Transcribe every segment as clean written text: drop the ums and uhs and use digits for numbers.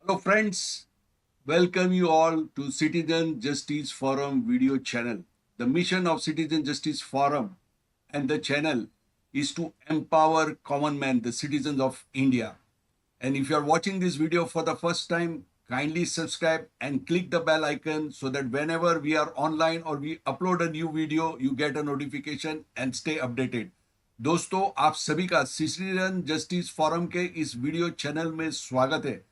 Hello, friends. Welcome you all to Citizen Justice Forum video channel. The mission of Citizen Justice Forum and the channel is to empower common man, the citizens of India. And if you are watching this video for the first time, kindly subscribe and click the bell icon so that whenever we are online or we upload a new video, you get a notification and stay updated. दोस्तों आप सभी का citizen justice forum के इस video channel में स्वागत है।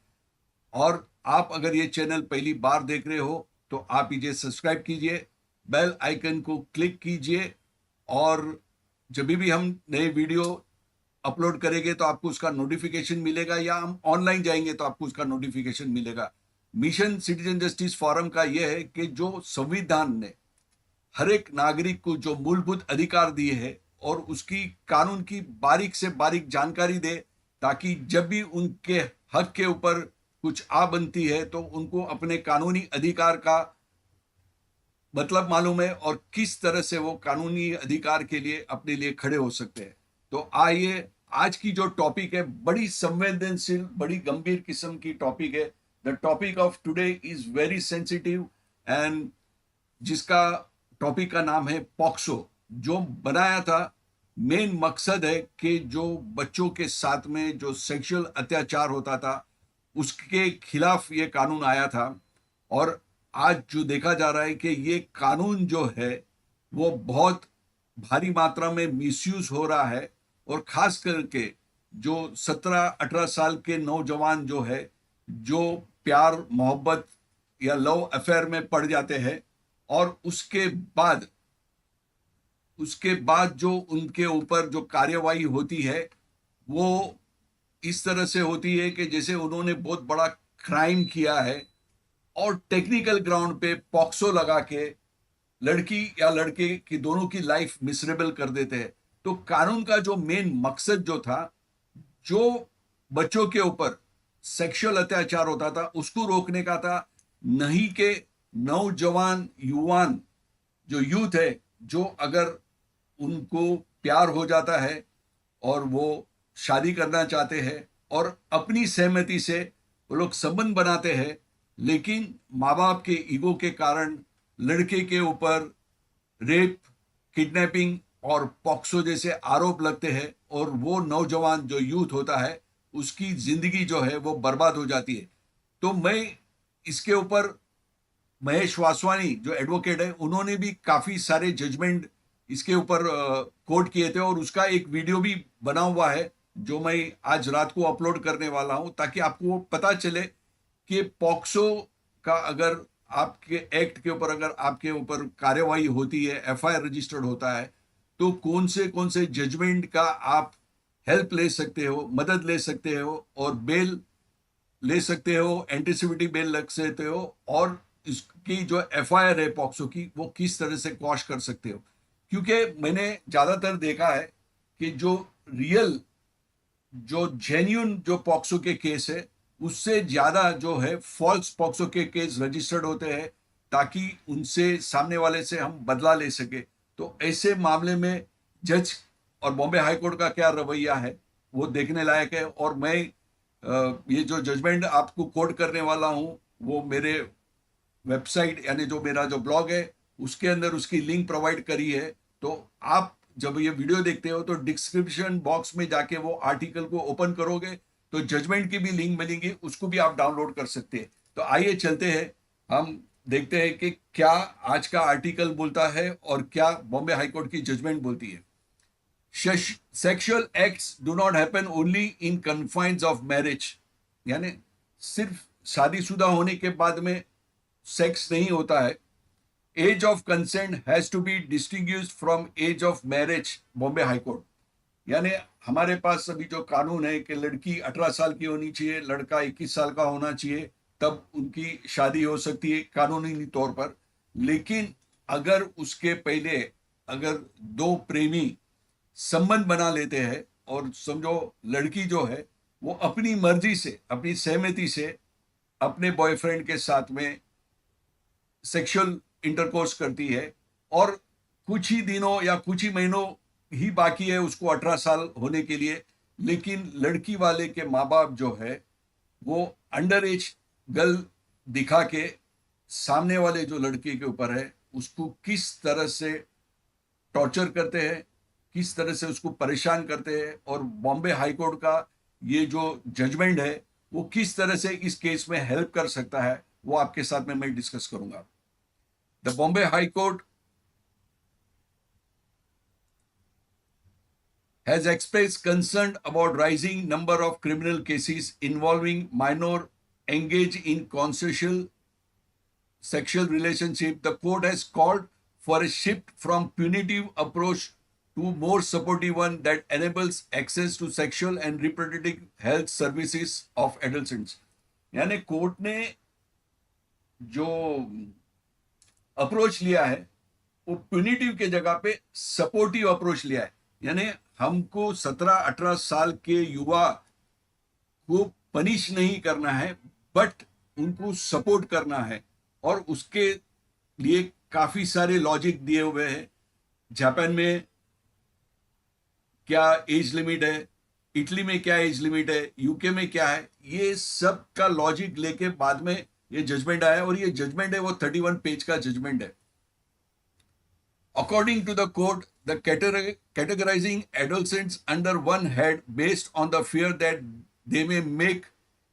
और आप अगर ये चैनल पहली बार देख रहे हो तो आप इसे सब्सक्राइब कीजिए, बेल आइकन को क्लिक कीजिए और जब भी हम नए वीडियो अपलोड करेंगे तो आपको उसका नोटिफिकेशन मिलेगा, या हम ऑनलाइन जाएंगे तो आपको उसका नोटिफिकेशन मिलेगा। मिशन सिटीजन जस्टिस फोरम का यह है कि जो संविधान ने हर एक नागरिक को जो मूलभूत अधिकार दिए हैं और उसकी कानून की बारीक से बारीक जानकारी दे, ताकि जब भी उनके हक के ऊपर कुछ आ बनती है तो उनको अपने कानूनी अधिकार का मतलब मालूम है और किस तरह से वो कानूनी अधिकार के लिए अपने लिए खड़े हो सकते हैं। तो आइए, आज की जो टॉपिक है बड़ी संवेदनशील, बड़ी गंभीर किस्म की टॉपिक है। The topic of today is very sensitive and जिसका टॉपिक का नाम है पॉक्सो। जो बनाया था, मेन मकसद है कि जो बच्चों के साथ में जो सेक्सुअल अत्याचार होता था उसके खिलाफ ये कानून आया था। और आज जो देखा जा रहा है कि ये कानून जो है वो बहुत भारी मात्रा में मिसयूज हो रहा है, और खास करके जो 17-18 साल के नौजवान जो है, जो प्यार मोहब्बत या लव अफेयर में पड़ जाते हैं और उसके बाद जो उनके ऊपर जो कार्यवाही होती है वो इस तरह से होती है कि जैसे उन्होंने बहुत बड़ा क्राइम किया है, और टेक्निकल ग्राउंड पे पॉक्सो लगा के लड़की या लड़के की दोनों की लाइफ मिसरेबल कर देते हैं। तो कानून का जो मेन मकसद जो था, जो बच्चों के ऊपर सेक्सुअल अत्याचार होता था उसको रोकने का था, नहीं कि नौजवान युवान जो यूथ है, जो अगर उनको प्यार हो जाता है और वो शादी करना चाहते हैं और अपनी सहमति से वो लोग संबंध बनाते हैं, लेकिन माँ बाप के ईगो के कारण लड़के के ऊपर रेप, किडनैपिंग और पॉक्सो जैसे आरोप लगते हैं, और वो नौजवान जो यूथ होता है उसकी जिंदगी जो है वो बर्बाद हो जाती है। तो मैं इसके ऊपर महेश वासवानी जो एडवोकेट है, उन्होंने भी काफी सारे जजमेंट इसके ऊपर कोट किए थे, और उसका एक वीडियो भी बना हुआ है जो मैं आज रात को अपलोड करने वाला हूं, ताकि आपको पता चले कि पॉक्सो का अगर आपके एक्ट के ऊपर अगर आपके ऊपर कार्यवाही होती है, एफआईआर रजिस्टर्ड होता है, तो कौन से जजमेंट का आप हेल्प ले सकते हो, मदद ले सकते हो और बेल ले सकते हो, एंटीसिपेटरी बेल लग सकते हो, और इसकी जो एफआईआर है पॉक्सो की वो किस तरह से क्वॉश कर सकते हो। क्योंकि मैंने ज्यादातर देखा है कि जो रियल, जो जेन्यून जो पॉक्सो के केस है उससे ज्यादा जो है फॉल्स पॉक्सो के केस रजिस्टर्ड होते हैं, ताकि उनसे सामने वाले से हम बदला ले सके। तो ऐसे मामले में जज और बॉम्बे हाई कोर्ट का क्या रवैया है वो देखने लायक है। और मैं ये जो जजमेंट आपको कोट करने वाला हूं वो मेरे वेबसाइट यानी जो मेरा जो ब्लॉग है उसके अंदर उसकी लिंक प्रोवाइड करी है। तो आप जब ये वीडियो देखते हो तो डिस्क्रिप्शन बॉक्स में जाके वो आर्टिकल को ओपन करोगे तो जजमेंट की भी लिंक मिलेगी, उसको भी आप डाउनलोड कर सकते हैं। तो आइए चलते हैं, हम देखते हैं कि क्या आज का आर्टिकल बोलता है और क्या बॉम्बे हाईकोर्ट की जजमेंट बोलती है। Sexual acts do not happen only in confines of marriage, यानी सिर्फ शादीशुदा होने के बाद में सेक्स नहीं होता है। Age of consent has to be distinguished from age of marriage, Bombay High Court. यानी हमारे पास अभी जो कानून है कि लड़की 18 साल की होनी चाहिए, लड़का 21 साल का होना चाहिए, तब उनकी शादी हो सकती है कानूनी तौर पर। लेकिन अगर उसके पहले अगर दो प्रेमी संबंध बना लेते हैं और समझो लड़की जो है वो अपनी मर्जी से, अपनी सहमति से अपने बॉयफ्रेंड के साथ में सेक्सुअल इंटरकोर्स करती है, और कुछ ही दिनों या कुछ ही महीनों ही बाकी है उसको 18 साल होने के लिए, लेकिन लड़की वाले के माँ बाप जो है वो अंडर एज गल दिखा के सामने वाले जो लड़के के ऊपर है उसको किस तरह से टॉर्चर करते हैं, किस तरह से उसको परेशान करते हैं, और बॉम्बे हाई कोर्ट का ये जो जजमेंट है वो किस तरह से इस केस में हेल्प कर सकता है, वो आपके साथ में मैं डिस्कस करूंगा। The Bombay high court has expressed concern about rising number of criminal cases involving minor engaged in consensual sexual relationship. The court has called for a shift from punitive approach to more supportive one that enables access to sexual and reproductive health services of adolescents. यानी court ने जो approach लिया है वो punitive के जगह पे supportive approach लिया है। यानी हमको 17-18 साल के युवा को पनिश नहीं करना है, बट उनको सपोर्ट करना है, और उसके लिए काफी सारे लॉजिक दिए हुए हैं। जापान में क्या एज लिमिट है, इटली में क्या एज लिमिट है, यूके में क्या है, ये सब का लॉजिक लेके बाद में ये जजमेंट आया, और ये जजमेंट है वो 31 पेज का जजमेंट है। According to the court, the categorizing adolescents under one head based on the fear that they may make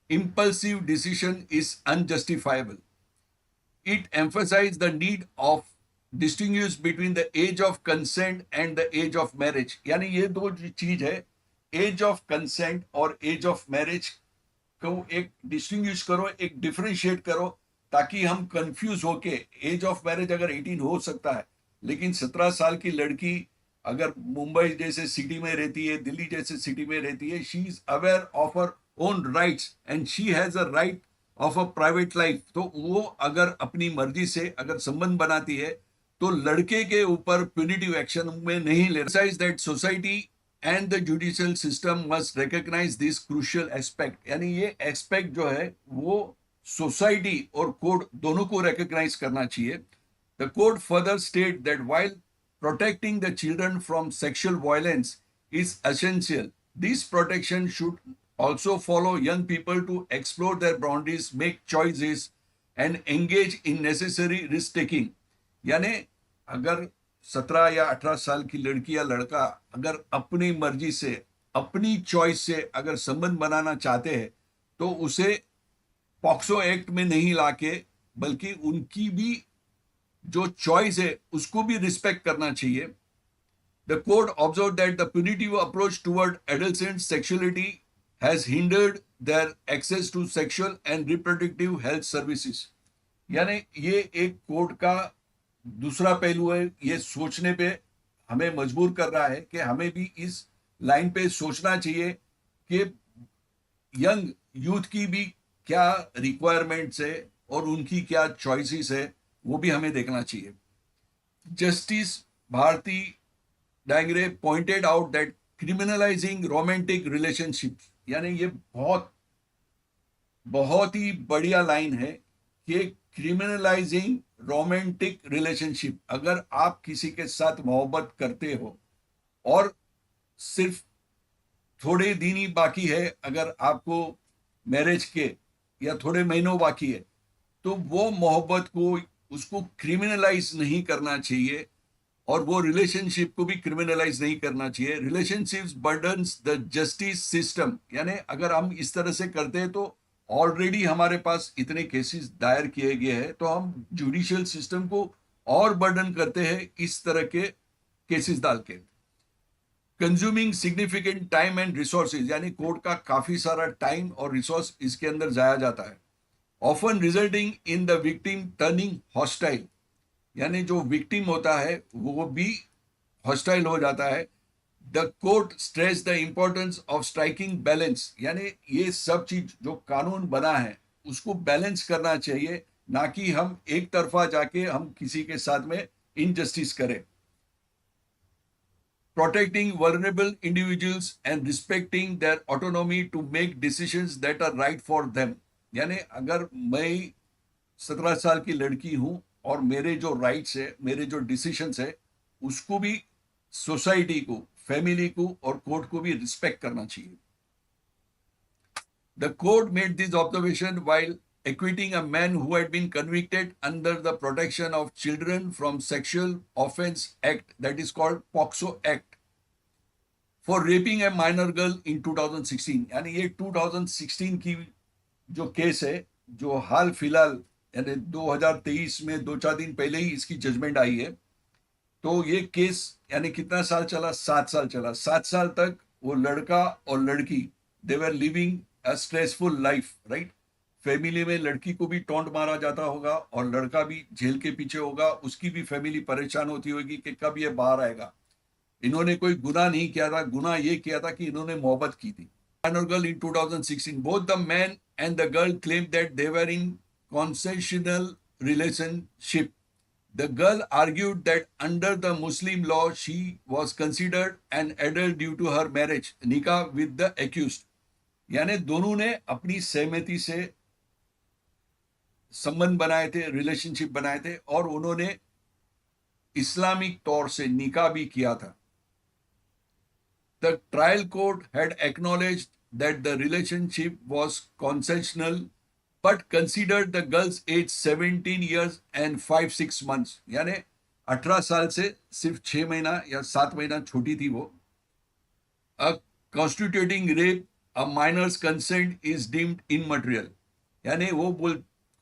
impulsive decision is unjustifiable. It emphasized the need of distinguish between the age of consent and the age of marriage. यानी ये दो चीज है, age of consent और as of marriage को एक distinguish करो, एक डिफरेंशिएट करो, ताकि हम कंफ्यूज होके, एज ऑफ मैरिज अगर 18 हो सकता है, लेकिन 17 साल की लड़की अगर मुंबई जैसे सिटी में रहती है, दिल्ली जैसे सिटी में रहती है, she is aware of her own rights and she has a right of a private life. तो वो अगर अपनी मर्जी से अगर संबंध बनाती है तो लड़के के ऊपर प्यूनिटिव एक्शन में नहीं ले। That society and the judicial system must recognise this crucial aspect. यानी ये एस्पेक्ट जो है वो सोसाइटी और कोर्ट दोनों को रिकॉग्नाइज करना चाहिए। The court further states that while protecting the children from sexual violence is essential, this protection should also follow young people to explore their boundaries, make choices, and engage in necessary risk taking. यानी अगर 17 या 18 साल की लड़की या लड़का अगर अपनी मर्जी से, अपनी चॉइस से अगर संबंध बनाना चाहते हैं, तो उसे पॉक्सो एक्ट में नहीं लाके, बल्कि उनकी भी जो चॉइस है उसको भी रिस्पेक्ट करना चाहिए। The court observe that the punitive approach toward adolescent sexuality has hindered their access to sexual and reproductive health services. यानी ये एक कोर्ट का दूसरा पहलू है, ये सोचने पे हमें मजबूर कर रहा है कि हमें भी इस लाइन पे सोचना चाहिए कि यंग यूथ की भी क्या रिक्वायरमेंट्स है और उनकी क्या चॉइसेस है, वो भी हमें देखना चाहिए। Justice Bharati Dangre pointed out that criminalising romantic relationship, यानी ये बहुत ही बढ़िया लाइन है कि क्रिमिनलाइजिंग रोमांटिक रिलेशनशिप, अगर आप किसी के साथ मोहब्बत करते हो और सिर्फ थोड़े दिन ही बाकी है, अगर आपको मैरिज के या थोड़े महीनों बाकी है, तो वो मोहब्बत को उसको क्रिमिनलाइज नहीं करना चाहिए और वो रिलेशनशिप को भी क्रिमिनलाइज नहीं करना चाहिए। Relationships burdens the justice system, यानी अगर हम इस तरह से करते हैं तो ऑलरेडी हमारे पास इतने केसेस दायर किए गए हैं, तो हम जुडिशियल सिस्टम को और बर्डन करते हैं इस तरह के केसेस डाल के। Consuming significant time and resources, यानी कोर्ट का काफी सारा टाइम और रिसोर्स इसके अंदर जाया जाता है। Often resulting in the victim turning hostile, यानी जो विक्टिम होता है वो भी हॉस्टाइल हो जाता है। The court stress the importance of striking balance, यानी ये सब चीज जो कानून बना है उसको बैलेंस करना चाहिए, ना कि हम एक तरफा जाके हम किसी के साथ में इनजस्टिस करें। Protecting vulnerable individuals and respecting their autonomy to make decisions that are right for them, यानी अगर मैं 17 साल की लड़की हूं और मेरे जो राइट्स है, मेरे जो डिसीजंस है, उसको भी सोसाइटी को, फैमिली को और कोर्ट को भी रिस्पेक्ट करना चाहिए। The court made this observation while acquitting a man who had been convicted under the Protection of Children from Sexual Offence Act, that is called POCSO Act, for raping a minor girl in 2016. यानी ये 2016 की जो case है, जो हाल फिलहाल यानी 2023 में 2-4 दिन पहले ही इसकी जजमेंट आई है। तो ये केस यानी कितना साल चला? 7 साल चला। 7 साल तक वो लड़का और लड़की they were living a stressful life, right. Family में लड़की को भी टोंट मारा जाता होगा और लड़का भी जेल के पीछे होगा, उसकी भी फैमिली परेशान होती होगी कि कब ये बाहर आएगा। इन्होंने कोई गुनाह नहीं किया था, गुनाह ये किया था कि इन्होंने मोहब्बत की थी। Minor girl in 2016, both the man and the girl claimed that they were in consensual relationship. The girl argued that under the Muslim law, she was considered an adult due to her marriage, nikah, with the accused. यानी दोनों ने अपनी सहमति से संबंध बनाए थे, relationship बनाए थे और उन्होंने इस्लामिक तौर से निकाह भी किया था। The trial court had acknowledged that the relationship was consensual but considered the girl's age 17 years and 5-6 months. यानी 18 साल से सिर्फ 6 महीना या 7 महीना छोटी थी वो। A constituting rape, a minor's consent is deemed immaterial. यानी वो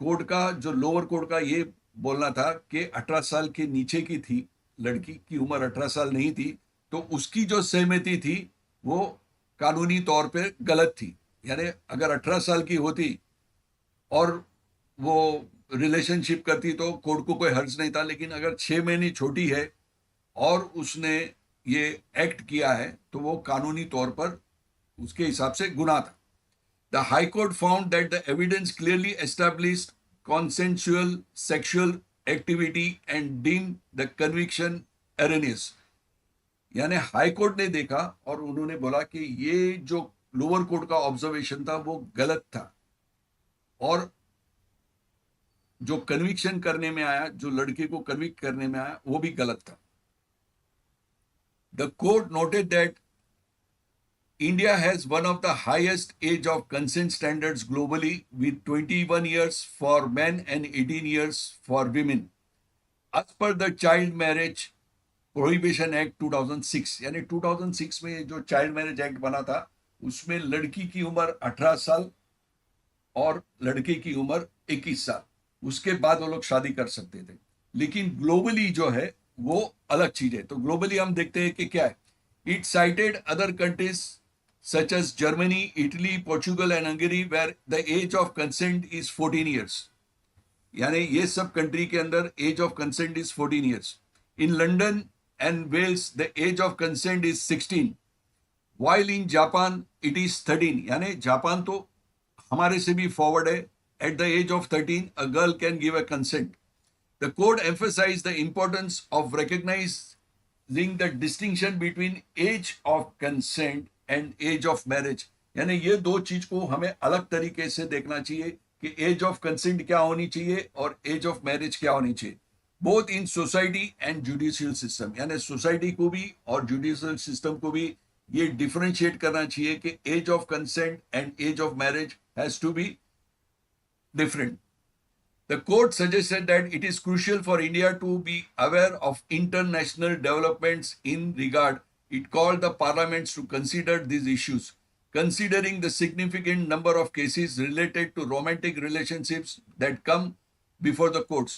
कोर्ट का जो लोअर कोर्ट का ये बोलना था कि 18 साल के नीचे की थी, लड़की की उम्र 18 साल नहीं थी, तो उसकी जो सहमति थी वो कानूनी तौर पे गलत थी। यानी अगर 18 साल की होती और वो रिलेशनशिप करती तो कोर्ट को कोई हर्ज नहीं था, लेकिन अगर 6 महीने छोटी है और उसने ये एक्ट किया है तो वो कानूनी तौर पर उसके हिसाब से गुनाह था। The High Court found that the evidence clearly established consensual sexual activity and deemed the conviction erroneous. यानी हाई कोर्ट ने देखा और उन्होंने बोला कि ये जो लोअर कोर्ट का ऑब्जर्वेशन था वो गलत था और जो कन्विक्शन करने में आया, जो लड़के को कन्विक्ट करने में आया, वो भी गलत था। The court noted that India has one of the highest age of consent standards globally, with 21 years for men and 18 years for women, as per the Child Marriage Prohibition Act 2006। यानी 2006 में जो चाइल्ड मैरिज एक्ट बना था उसमें लड़की की उम्र 18 साल और लड़के की उम्र 21 साल, उसके बाद वो लोग शादी कर सकते थे। लेकिन ग्लोबली जो है वो अलग चीज है। तो ग्लोबली हम देखते हैं कि क्या है। It cited other countries such as Germany, Italy, Portugal and Hungary, where the age of consent is 14 years. यानी ये सब कंट्री के अंदर age of consent is 14 years. In London and Wales, the age of consent is 16, while in Japan it is 13. यानी Japan तो हमारे से भी फॉरवर्ड है। At the age of 13, a girl can give a consent. The court emphasized the importance of recognizing the distinction between age of consent and age of marriage. यानी ये दो चीज को हमें अलग तरीके से देखना चाहिए कि एज ऑफ कंसेंट क्या होनी चाहिए और एज ऑफ मैरिज क्या होनी चाहिए, both in society and judicial system. यानी सोसाइटी को भी और जुडिशियल सिस्टम को भी ये डिफरेंशिएट करना चाहिए कि age of consent and age of marriage has to be different. The court suggested that it is crucial for India to be aware of international developments in regard. It called the parliaments to consider these issues, considering the significant number of cases related to romantic relationships that come before the courts.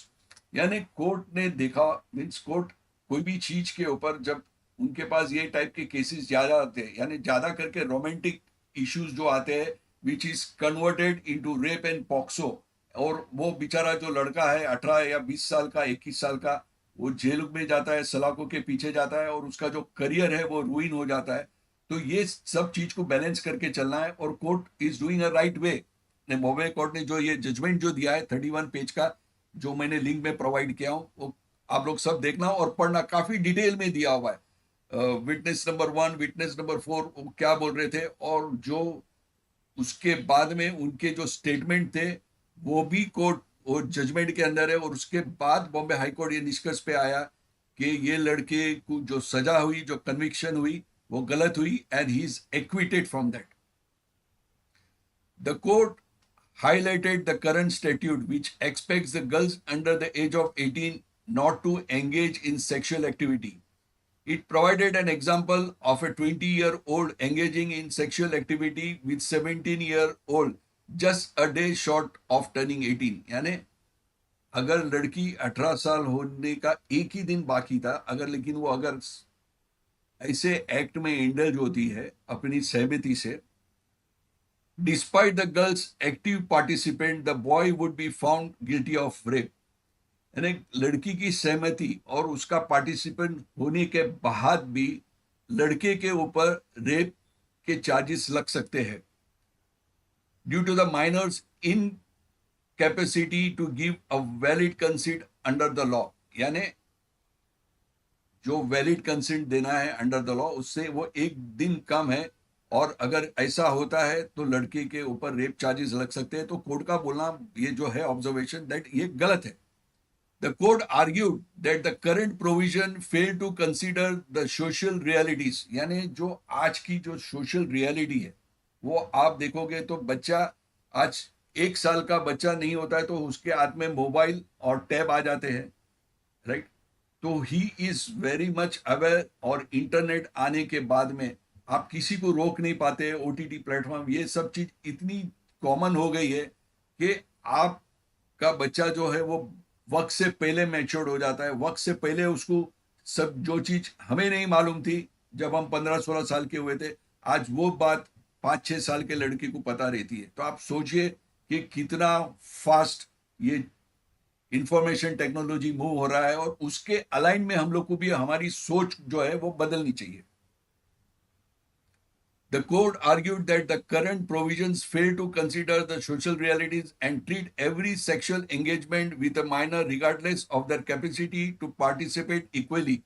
यानी court ने देखा, means court कोई भी चीज के ऊपर जब उनके पास ये टाइप के केसेस ज्यादा आते हैं, यानी ज्यादा करके रोमांटिक इश्यूज जो आते हैं which is converted into rape and POCSO, और वो बेचारा जो लड़का है 18 या 20 साल का, 21 साल का, वो जेल में जाता है, सलाखों के पीछे जाता है और उसका जो करियर है वो रुइन हो जाता है। तो ये सब चीज को बैलेंस करके चलना है और court is doing a right way. Bombay court ने जो ये जजमेंट जो दिया है 31 पेज का, जो मैंने लिंक में प्रोवाइड किया हूँ, वो आप लोग सब देखना और पढ़ना, काफी डिटेल में दिया हुआ है। विटनेस नंबर 1, विटनेस नंबर 4 वो क्या बोल रहे थे और जो उसके बाद में उनके जो स्टेटमेंट थे वो भी कोर्ट और जजमेंट के अंदर है। और उसके बाद बॉम्बे हाई कोर्ट ये निष्कर्ष पे आया कि ये लड़के को जो सजा हुई, जो कन्विक्शन हुई, वो गलत हुई and he is acquitted from that. The court highlighted the current statute which expects the girls under the age of 18 not to engage in sexual activity. It provided an example of a 20-year-old engaging in sexual activity with 17-year-old just a day short of turning 18. यानी अगर लड़की 18 साल होने का एक ही दिन बाकी था, अगर लेकिन वो अगर ऐसे एक्ट में इंडल्ज होती है अपनी सहमति से, despite the girl's active participant, the boy would be found guilty of rape. यानी लड़की की सहमति और उसका पार्टिसिपेंट होने के बाद भी लड़के के ऊपर रेप के चार्जेस लग सकते हैं due to the minor's incapacity to give a valid consent under the law. यानी जो वैलिड कंसेंट देना है अंडर द लॉ उससे वो एक दिन कम है, और अगर ऐसा होता है तो लड़के के ऊपर रेप चार्जेस लग सकते हैं. तो कोर्ट का बोलना ये जो है ऑब्जर्वेशन दैट ये गलत है. The court argued that the current provision failed to consider the social realities. यानी जो आज की जो सोशल रियलिटी है वो आप देखोगे तो बच्चा आज 1 साल का बच्चा नहीं होता है तो उसके हाथ में मोबाइल और टैब आ जाते हैं, राइट. तो he is very much aware, और इंटरनेट आने के बाद में आप किसी को रोक नहीं पाते. ओटीटी प्लेटफॉर्म ये सब चीज इतनी कॉमन हो गई है कि आपका बच्चा जो है वो वक्त से पहले मैच्योर हो जाता है. वक्त से पहले उसको सब जो चीज हमें नहीं मालूम थी जब हम 15-16 साल के हुए थे, आज वो बात 5-6 साल के लड़के को पता रहती है. तो आप सोचिए कि कितना फास्ट ये इंफॉर्मेशन टेक्नोलॉजी मूव हो रहा है, और उसके अलाइन में हम लोग को भी हमारी सोच जो है वो बदलनी चाहिए. The court argued that the current provisions fail to consider the social realities and treat every sexual engagement with a minor regardless of their capacity to participate equally.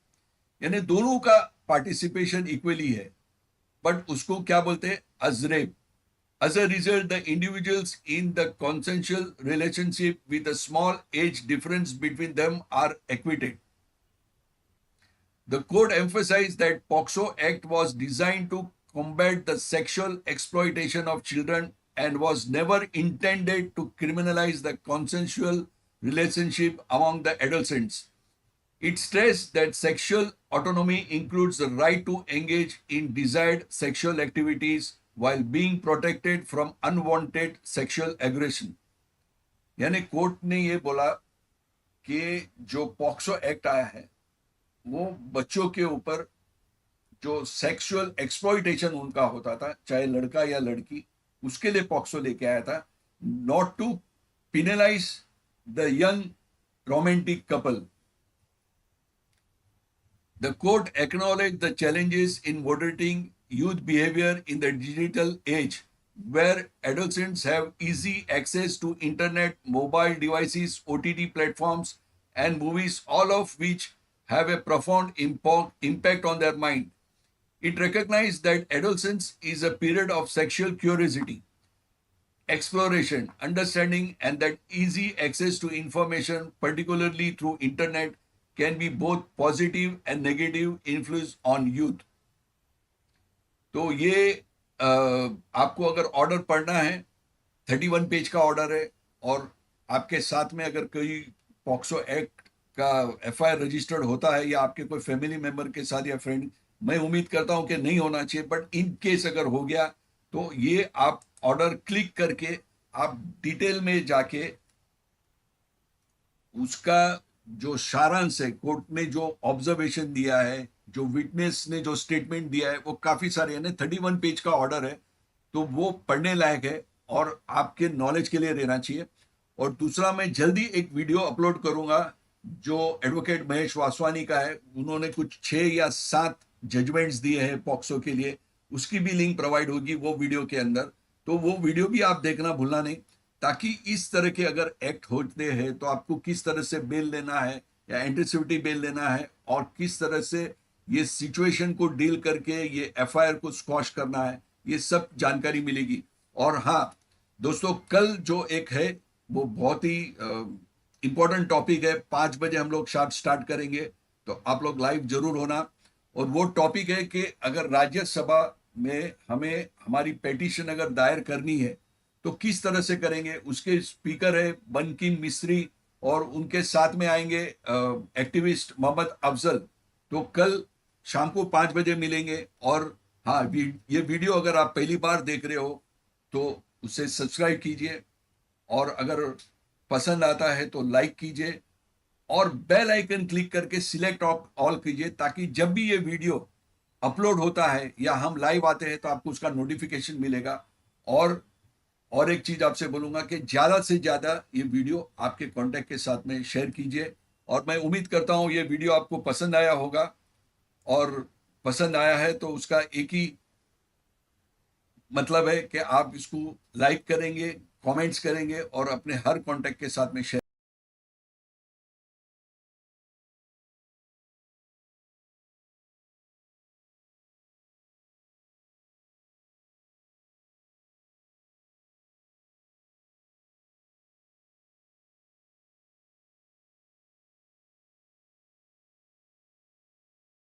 यानी दोनों का पार्टिसिपेशन इक्वली है, बट उसको क्या बोलते हैं, अजरेब. As a result, the individuals in the consensual relationship with a small age difference between them are acquitted. The court emphasized that POCSO Act was designed to combat the sexual exploitation of children and was never intended to criminalize the consensual relationship among the adolescents. It stressed that sexual autonomy includes the right to engage in desired sexual activities while being protected from unwanted sexual aggression. यानी court ने ये बोला कि जो POCSO act आया है वो बच्चों के ऊपर जो सेक्सुअल एक्सप्लॉइटेशन उनका होता था, चाहे लड़का या लड़की, उसके लिए पॉक्सो लेके आया था, not to penalise the young romantic couple. The court acknowledged the challenges in moderating youth behavior in the digital age, where adolescents have easy access to internet, mobile devices, OTT platforms, and movies, all of which have a profound impact on their mind. It recognized that adolescence is a period of sexual curiosity, exploration, understanding, and that easy access to information, particularly through internet, can be both positive and negative influence on youth. तो ये आपको अगर order पढ़ना है, 31 page का order है, और आपके साथ में अगर कोई पॉक्सो एक्ट का एफआईआर रजिस्टर्ड होता है या आपके कोई फैमिली मेंबर के साथ या फ्रेंड, मैं उम्मीद करता हूं कि नहीं होना चाहिए, बट इन केस अगर हो गया तो ये आप ऑर्डर क्लिक करके आप डिटेल में जाके उसका जो सारांश है, कोर्ट ने जो ऑब्जर्वेशन दिया है, जो विटनेस ने जो स्टेटमेंट दिया है, वो काफी सारे, यानी 31 पेज का ऑर्डर है, तो वो पढ़ने लायक है और आपके नॉलेज के लिए रहना चाहिए. और दूसरा, मैं जल्दी एक वीडियो अपलोड करूंगा जो एडवोकेट महेश वासवानी का है. उन्होंने कुछ 6 या 7 जजमेंट्स दिए हैं पॉक्सो के लिए, उसकी भी लिंक प्रोवाइड होगी वो वीडियो के अंदर. तो वो वीडियो भी आप देखना भूलना नहीं, ताकि इस तरह के अगर एक्ट होते हैं तो आपको किस तरह से बेल लेना है या एंटीसिपेटरी बेल लेना है, और किस तरह से ये सिचुएशन को डील करके ये एफआईआर को स्क्वॉश करना है, ये सब जानकारी मिलेगी. और हाँ दोस्तों, कल जो एक है वो बहुत ही इंपॉर्टेंट टॉपिक है. 5 बजे हम लोग शार्प स्टार्ट करेंगे, तो आप लोग लाइव जरूर होना. और वो टॉपिक है कि अगर राज्यसभा में हमें हमारी पेटिशन अगर दायर करनी है तो किस तरह से करेंगे, उसके स्पीकर है बंकिम मिस्री और उनके साथ में आएंगे एक्टिविस्ट मोहम्मद अफजल। तो कल शाम को 5 बजे मिलेंगे। और हाँ, ये वीडियो अगर आप पहली बार देख रहे हो तो उसे सब्सक्राइब कीजिए, और अगर पसंद आता है तो लाइक कीजिए, और बेल आइकन क्लिक करके सिलेक्ट ऑल कीजिए, ताकि जब भी ये वीडियो अपलोड होता है या हम लाइव आते हैं तो आपको उसका नोटिफिकेशन मिलेगा। और एक चीज आपसे बोलूंगा कि ज्यादा से ज्यादा ये वीडियो आपके कांटेक्ट के साथ में शेयर कीजिए। और मैं उम्मीद करता हूं ये वीडियो आपको पसंद आया होगा, और पसंद आया है तो उसका एक ही मतलब है कि आप इसको लाइक करेंगे, कमेंट्स करेंगे और अपने हर कांटेक्ट के साथ में शेयर